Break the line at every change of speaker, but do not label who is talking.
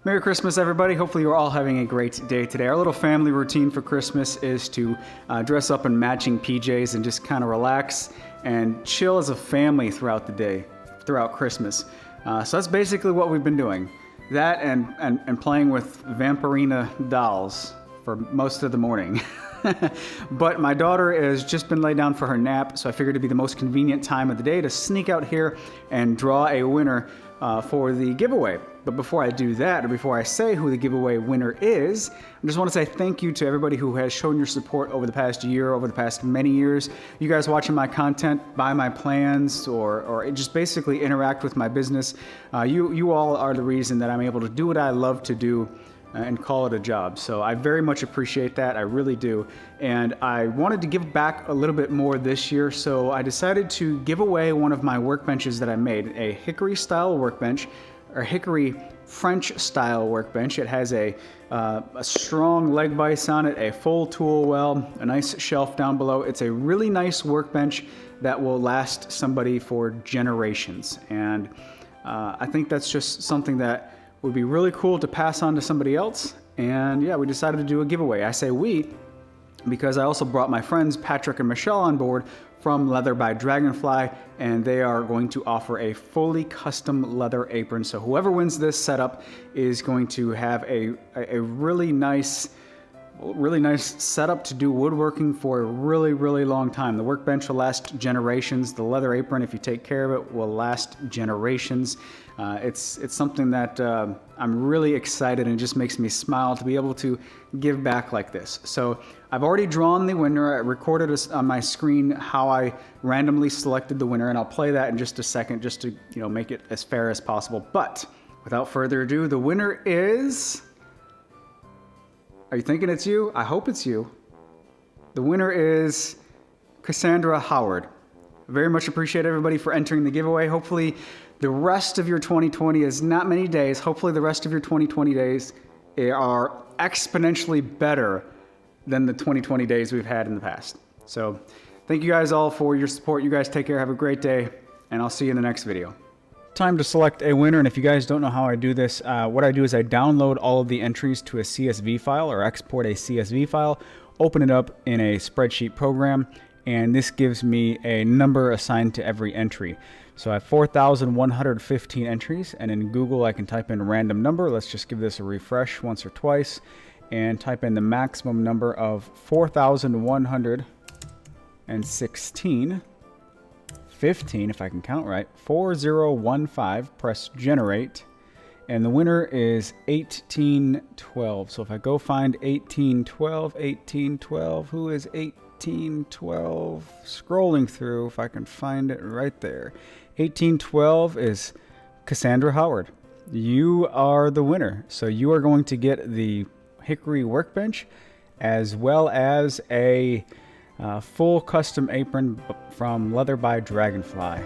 Merry Christmas, everybody. Hopefully you're all having a great day today. Our little family routine for Christmas is to dress up in matching PJs and just kind of relax and chill as a family throughout the day, throughout Christmas. So that's basically what we've been doing. That and playing with Vampirina dolls for most of the morning. But my daughter has just been laid down for her nap, so I figured it'd be the most convenient time of the day to sneak out here and draw a winner for the giveaway. But before I do that, or before I say who the giveaway winner is, I just want to say thank you to everybody who has shown your support over the past year, over the past many years. You guys watching my content, buy my plans, or just basically interact with my business. You all are the reason that I'm able to do what I love to do and call it a job. So I very much appreciate that. I really do. And I wanted to give back a little bit more this year, so I decided to give away one of my workbenches that I made, a hickory style workbench, or hickory French style workbench. It has a strong leg vise on it, a full tool well, a nice shelf down below. It's a really nice workbench that will last somebody for generations. And I think that's just something that would be really cool to pass on to somebody else. And yeah, we decided to do a giveaway. I say we because I also brought my friends Patrick and Michelle on board from Leather by Dragonfly, and they are going to offer a fully custom leather apron. So whoever wins this setup is going to have a really nice setup to do woodworking for a really long time. The workbench will last generations. The leather apron, if you take care of it, will last generations. It's something that I'm really excited, and it just makes me smile to be able to give back like this. So I've already drawn the winner. I recorded on my screen how I randomly selected the winner, and I'll play that in just a second just to make it as fair as possible. But without further ado, the winner is... Are you thinking it's you? I hope it's you. The winner is Cassandra Howard. Very much appreciate everybody for entering the giveaway. Hopefully the rest of your 2020 is not many days. Hopefully the rest of your 2020 days are exponentially better than the 2020 days we've had in the past. So thank you guys all for your support. You guys take care. Have a great day, and I'll see you in the next video. Time to select a winner, and if you guys don't know how I do this, what I do is I download all of the entries to a CSV file, or export a CSV file, open it up in a spreadsheet program, and this gives me a number assigned to every entry. So I have 4,115 entries, and in Google I can type in random number. Let's just give this a refresh once or twice and type in the maximum number of 4,116. 15, if I can count right, 4015, press generate, and the winner is 1812. So if I go find 1812, who is 1812? Scrolling through, if I can find it right there. 1812 is Cassandra Howard. You are the winner. So you are going to get the hickory workbench as well as a full custom apron from Leather by Dragonfly.